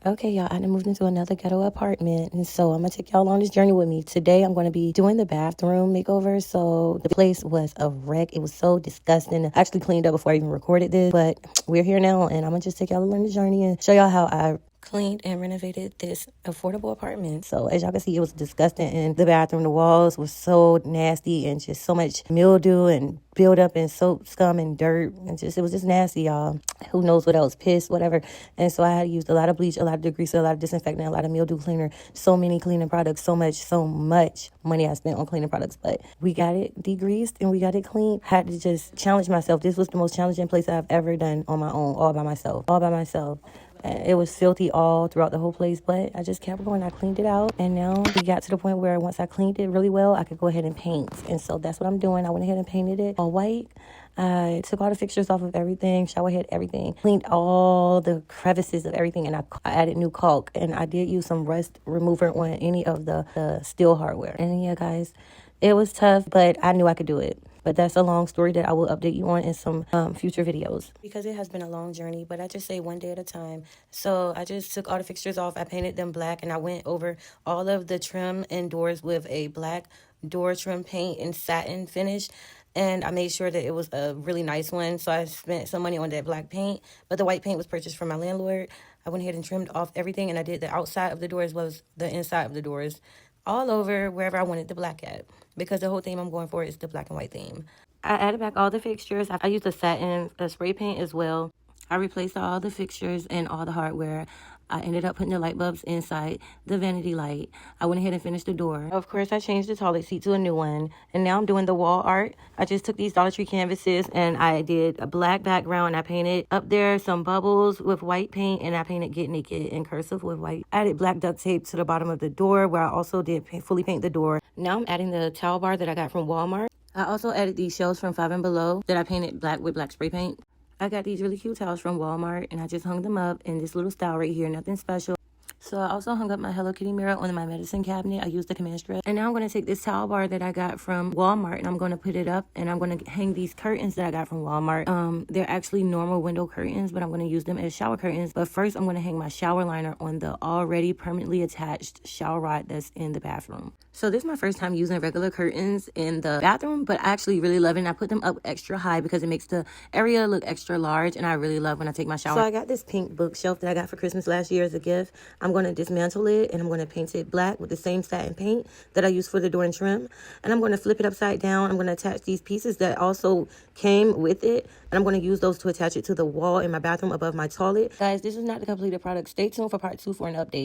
Okay, y'all, I done moved into another ghetto apartment, and so I'm gonna take y'all on this journey with me. Today, I'm gonna be doing the bathroom makeover. So the place was a wreck. It was so disgusting. I actually cleaned up before I even recorded this, but we're here now, and I'm gonna just take y'all along the journey and show y'all how I cleaned and renovated this affordable apartment. So as y'all can see, it was disgusting in the bathroom. The walls were so nasty and just so much mildew and buildup and soap scum and dirt, and it was just nasty, y'all. Who knows what else, piss, whatever. And so I had used a lot of bleach, a lot of degreaser, a lot of disinfectant, a lot of mildew cleaner, so many cleaning products, so much money I spent on cleaning products. But we got it degreased and we got it clean. Had to just challenge myself. This was the most challenging place I've ever done on my own, all by myself. It was filthy all throughout the whole place, but I just kept going. I cleaned it out, and now we got to the point where once I cleaned it really well, I could go ahead and paint. And so that's what I'm doing. I went ahead and painted it all white. I took all the fixtures off of everything, shower head, everything, cleaned all the crevices of everything, and I added new caulk, and I did use some rust remover on any of the steel hardware. And yeah, guys, it was tough, but I knew I could do it. But that's a long story that I will update you on in some future videos. Because it has been a long journey, but I just say one day at a time. So I just took all the fixtures off. I painted them black, and I went over all of the trim and doors with a black door trim paint and satin finish. And I made sure that it was a really nice one. So I spent some money on that black paint, but the white paint was purchased from my landlord. I went ahead and trimmed off everything, and I did the outside of the doors as well as the inside of the doors, all over wherever I wanted the black at, because the whole theme I'm going for is the black and white theme. I added back all the fixtures. I used a satin spray paint as well. I replaced all the fixtures and all the hardware. I ended up putting the light bulbs inside the vanity light. I went ahead and finished the door. Of course, I changed the toilet seat to a new one. And now I'm doing the wall art. I just took these Dollar Tree canvases and I did a black background. I painted up there some bubbles with white paint, and I painted Get Naked in cursive with white. I added black duct tape to the bottom of the door, where I also did fully paint the door. Now I'm adding the towel bar that I got from Walmart. I also added these shelves from 5 and Below that I painted black with black spray paint. I got these really cute towels from Walmart, and I just hung them up in this little style right here, nothing special. So I also hung up my Hello Kitty mirror on my medicine cabinet. I used the command strap. And now I'm going to take this towel bar that I got from Walmart, and I'm going to put it up, and I'm going to hang these curtains that I got from Walmart. They're actually normal window curtains, but I'm going to use them as shower curtains. But first, I'm going to hang my shower liner on the already permanently attached shower rod that's in the bathroom. So this is my first time using regular curtains in the bathroom, but I actually really love it. And I put them up extra high because it makes the area look extra large, and I really love when I take my shower. So I got this pink bookshelf that I got for Christmas last year as a gift. I'm going to dismantle it, and I'm going to paint it black with the same satin paint that I used for the door and trim. And I'm going to flip it upside down. I'm going to attach these pieces that also came with it, and I'm going to use those to attach it to the wall in my bathroom above my toilet. Guys, this is not the completed product. Stay tuned for part 2 for an update.